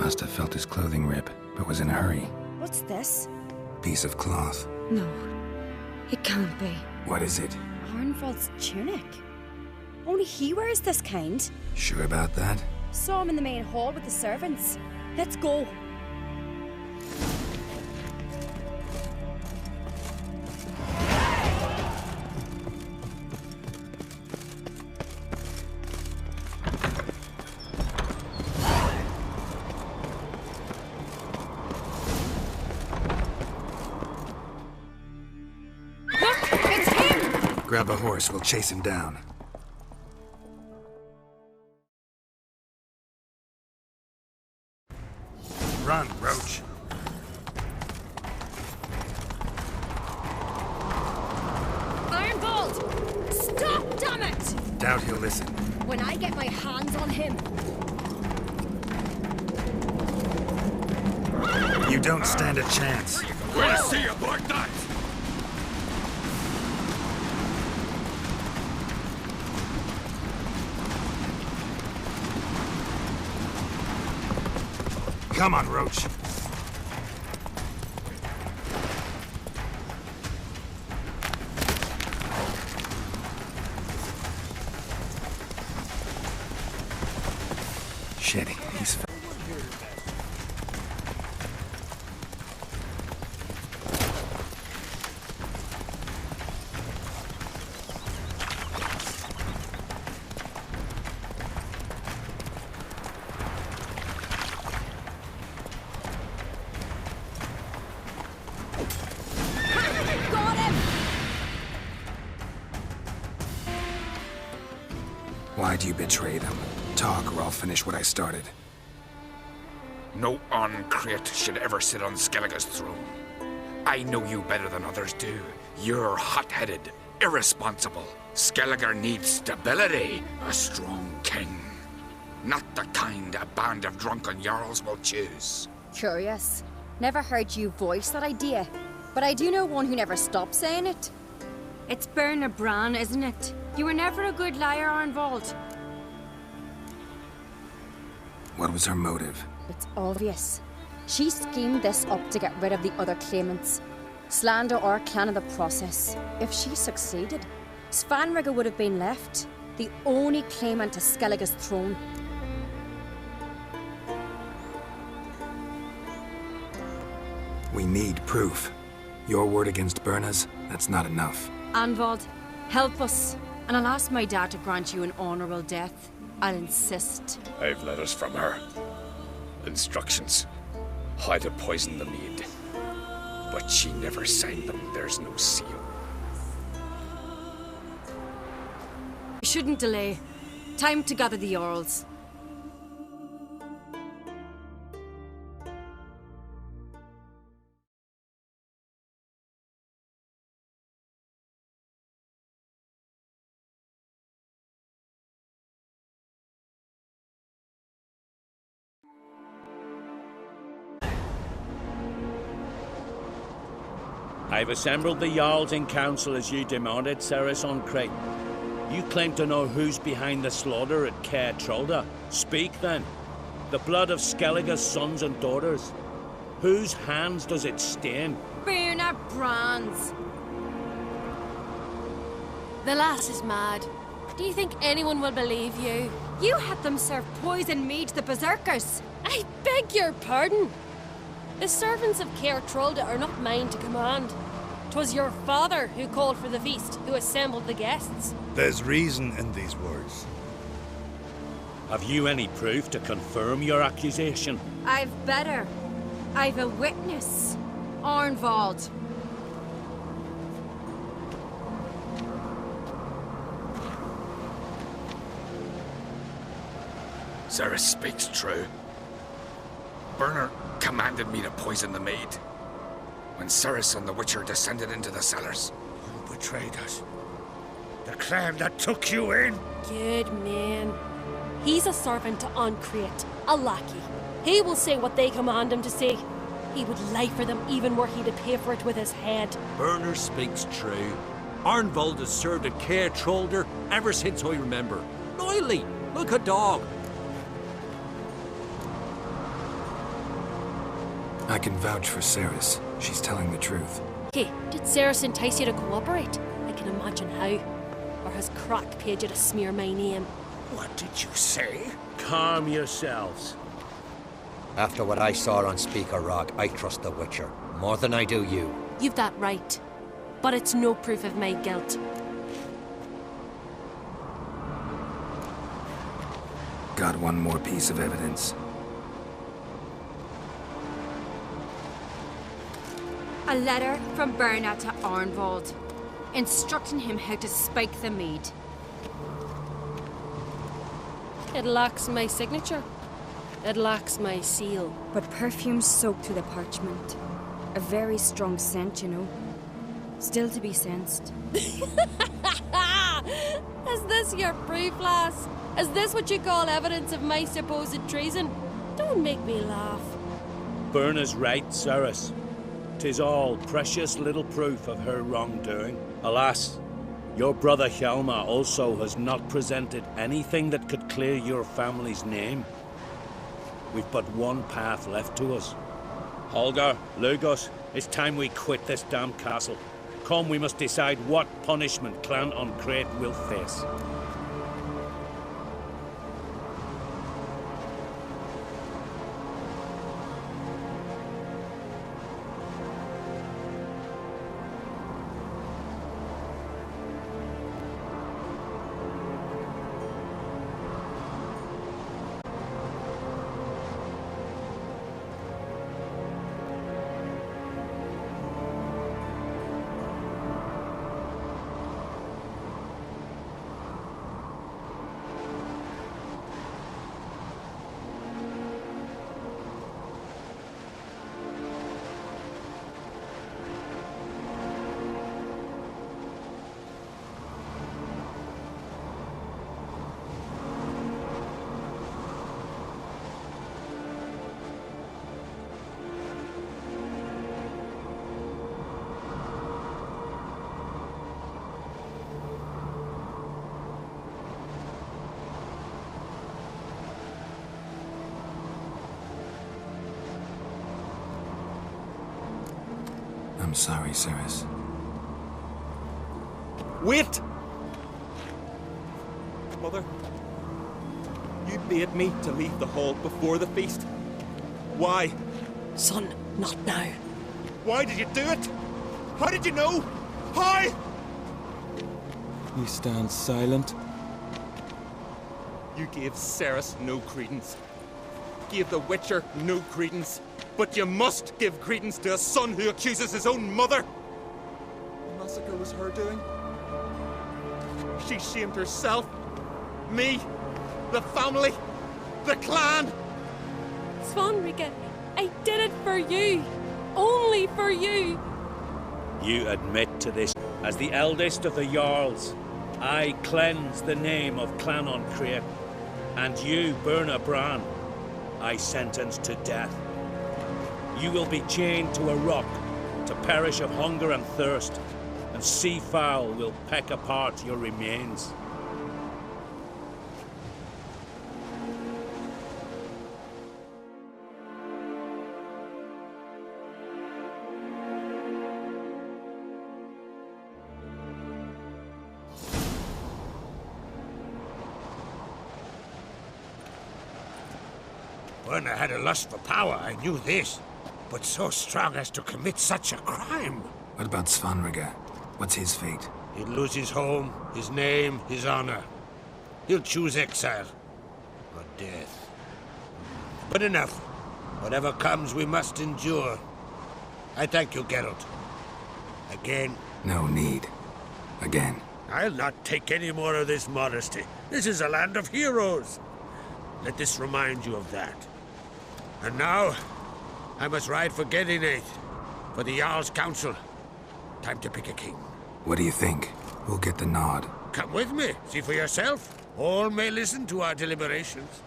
Must have felt his clothing rip, but was in a hurry. What's this? Piece of cloth. No, it can't be. What is it? Arnvald's tunic. Only he wears this kind. Sure about that? Saw him in the main hall with the servants. Let's go. Grab a horse, we'll chase him down. Run, Roach. Arnvald! Stop, damn it! Doubt he'll listen. When I get my hands on him... You don't stand a chance. We'll see about that! Come on, Roach. Shit, he's... Why'd you betray them? Talk or I'll finish what I started. No An-Craite should ever sit on Skellige's throne. I know you better than others do. You're hot-headed, irresponsible. Skellige needs stability, a strong king. Not the kind a band of drunken jarls will choose. Curious. Never heard you voice that idea. But I do know one who never stops saying it. It's Birna Bran, isn't it? You were never a good liar, Arnvald. What was her motive? It's obvious. She schemed this up to get rid of the other claimants. Slander our clan in the process. If she succeeded, Svanrige would have been left, the only claimant to Skellige's throne. We need proof. Your word against Birna's, that's not enough. Arnvald, help us. And I'll ask my dad to grant you an honourable death. I'll insist. I've letters from her. Instructions. How to poison the mead. But she never signed them. There's no seal. We shouldn't delay. Time to gather the Jarls. I've assembled the Jarls in council as you demanded, Cerys An-Craite. You claim to know who's behind the slaughter at Caer Trolda. Speak then. The blood of Skellige's sons and daughters. Whose hands does it stain? Birna Bran's. The lass is mad. Do you think anyone will believe you? You had them serve poison mead to the berserkers. I beg your pardon. The servants of Caer Trolda are not mine to command. 'Twas your father who called for the feast, who assembled the guests. There's reason in these words. Have you any proof to confirm your accusation? I've better. I've a witness. Arnvald. Cerys speaks true. Birna commanded me to poison the maid. When Cerys and the Witcher descended into the cellars. Who betrayed us? The clan that took you in? Good man. He's a servant to An-Craite, a lackey. He will say what they command him to say. He would lie for them even were he to pay for it with his head. Birna speaks true. Arnvald has served at Caer Trolda ever since I remember. Loyally, like a dog. I can vouch for Ceres. She's telling the truth. Hey, did Ceres entice you to cooperate? I can imagine how. Or has Crack paid you to smear my name? What did you say? Calm yourselves. After what I saw on Speaker Rock, I trust the Witcher more than I do you. You've that right. But it's no proof of my guilt. Got one more piece of evidence. A letter from Berna to Arnvald, instructing him how to spike the mead. It lacks my signature. It lacks my seal. But perfume soaked through the parchment. A very strong scent, you know. Still to be sensed. Is this your proof, lass? Is this what you call evidence of my supposed treason? Don't make me laugh. Berna's right, Ceres. 'Tis all precious little proof of her wrongdoing. Alas, your brother Hjalmar also has not presented anything that could clear your family's name. We've but one path left to us. Holger, Lugos, it's time we quit this damn castle. Come, we must decide what punishment Clan on Crete will face. I'm sorry, Ceres. Wait! Mother, you bade me to leave the hall before the feast. Why? Son, not now. Why did you do it? How did you know? How? You stand silent. You gave Ceres no credence. Gave the Witcher no credence. But you must give credence to a son who accuses his own mother. The massacre was her doing. She shamed herself, me, the family, the clan. Svanrika, I did it for you. Only for you. You admit to this. As the eldest of the Jarls, I cleanse the name of Clan on Crete. And you, Berna Bran, I sentence to death. You will be chained to a rock, to perish of hunger and thirst, and sea fowl will peck apart your remains. Berna had a lust for power, I knew this. But so strong as to commit such a crime. What about Svanrika? What's his fate? He'll lose his home, his name, his honor. He'll choose exile. Or death. But enough. Whatever comes, we must endure. I thank you, Geralt. Again. No need. Again. I'll not take any more of this modesty. This is a land of heroes. Let this remind you of that. And now, I must ride for Gedinate, for the Jarl's Council. Time to pick a king. What do you think? Who'll get the nod? Come with me, see for yourself. All may listen to our deliberations.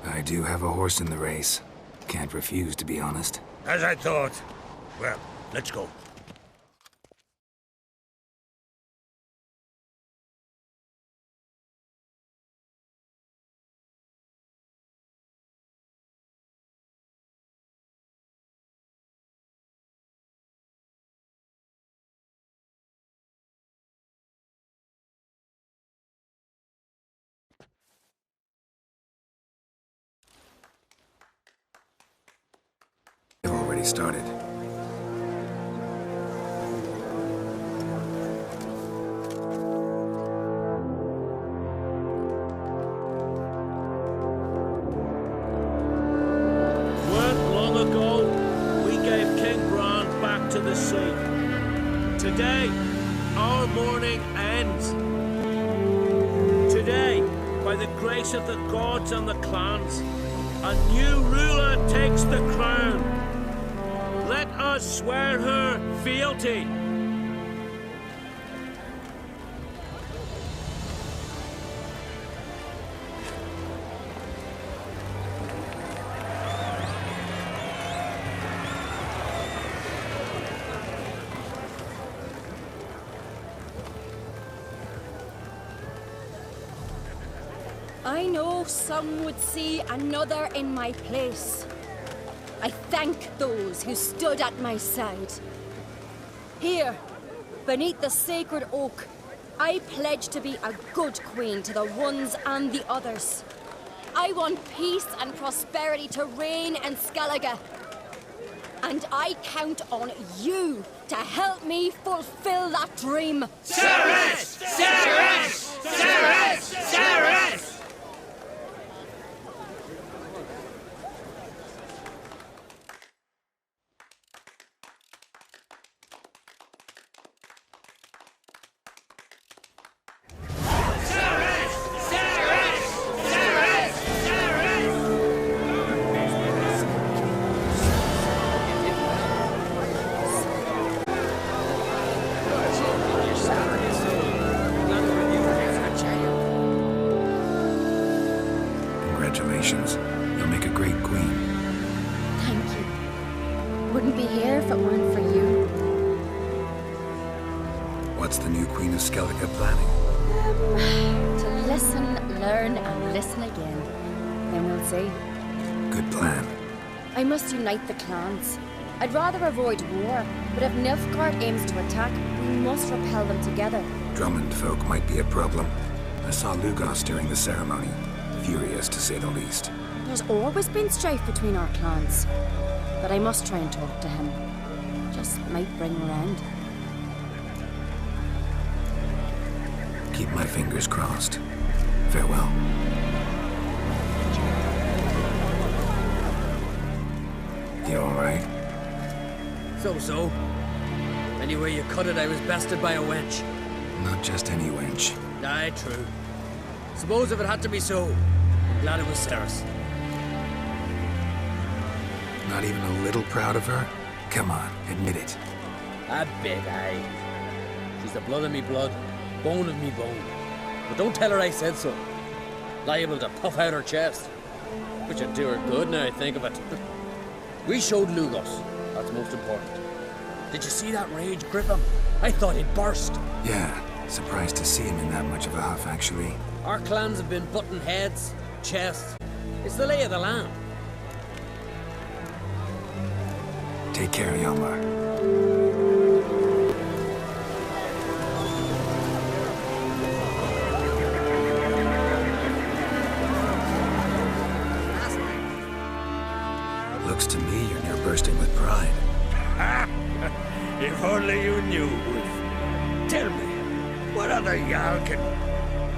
I do have a horse in the race. Can't refuse, to be honest. As I thought. Well, let's go. started. To the sea. Today, our mourning ends. Today, by the grace of the gods and the clans, a new ruler takes the crown. Let us swear her fealty. I know some would see another in my place. I thank those who stood at my side. Here, beneath the sacred oak, I pledge to be a good queen to the ones and the others. I want peace and prosperity to reign in Skellige. And I count on you to help me fulfill that dream. Cerys! Cerys! Cerys! Cerys! Congratulations. You'll make a great queen. Thank you. Wouldn't be here if it weren't for you. What's the new Queen of Skellige planning? To listen, learn, and listen again. Then we'll see. Good plan. I must unite the clans. I'd rather avoid war, but if Nilfgaard aims to attack, we must repel them together. Drummond folk might be a problem. I saw Lugos during the ceremony. Furious, to say the least. There's always been strife between our clans. But I must try and talk to him. Just might bring her end. Keep my fingers crossed. Farewell. You alright? So. Anyway you cut it, I was bested by a wench. Not just any wench. Aye, true. Suppose if it had to be so, I'm glad it was Cerys. Not even a little proud of her? Come on, admit it. A bit, aye. She's the blood of me blood, bone of me bone. But don't tell her I said so. Liable to puff out her chest. Which would do her good now I think of it. We showed Lugos. That's most important. Did you see that rage grip him? I thought he'd burst. Yeah, surprised to see him in that much of a huff, actually. Our clans have been butting heads, chests. It's the lay of the land. Take care, Hjalmar. Looks to me you're near bursting with pride. If only you knew, Wolf. Tell me, what other Jarl can...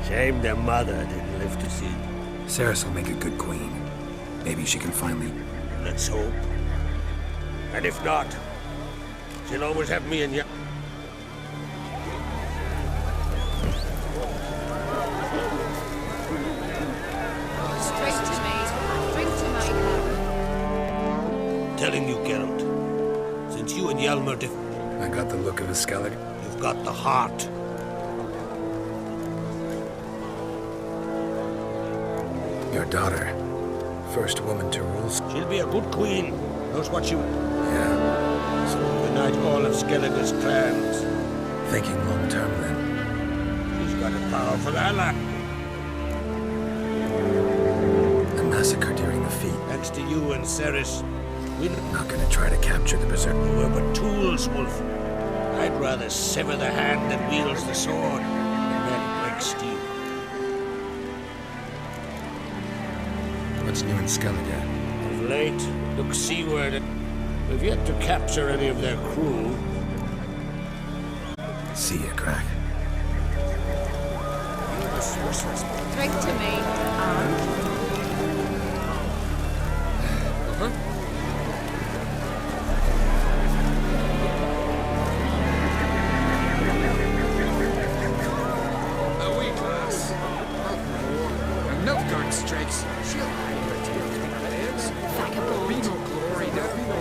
Shame their mother didn't live to see. Cerys will make a good queen. Maybe she can finally... Let's hope. And if not, she'll always have me and you. Drink to me. Drink to my health. Telling you, Geralt, since you and Hjalmar I got the look of a Skellige. You've got the heart. Your daughter. First woman to rule. She'll be a good queen. Knows what she... Yeah. So we'll unite all of Skellige's clans. Thinking long term, then. She's got a powerful ally. The massacre during the feat. Thanks to you and Cerys, we're not gonna try to capture the Berserker. You were but tools, Wolf. I'd rather sever the hand that wields the sword than then break steel. What's new in Skellige? Of late, look seaward. We've yet to capture any of their crew. See ya, Crack. Drink to me. A wee glass. And Nilfgaard strikes. She'll hide her tail between her legs. There'll be no glory, there'll be no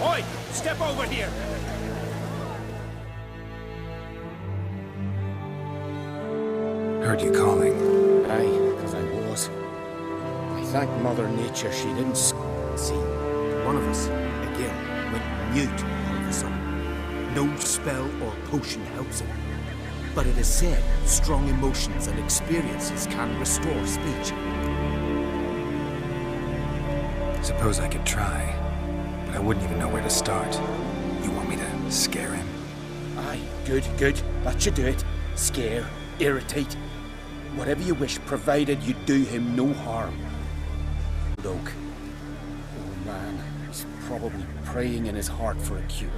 Oi! Step over here! Heard you calling. Aye, because I was. I thank Mother Nature she didn't see. One of us, again, went mute all of a sudden. No spell or potion helps him. But it is said strong emotions and experiences can restore speech. Suppose I could try, but I wouldn't even know where to start. You want me to scare him? Aye, good. That should do it. Scare, irritate. Whatever you wish, provided you do him no harm. Oak. Oh man, he's probably praying in his heart for a cure.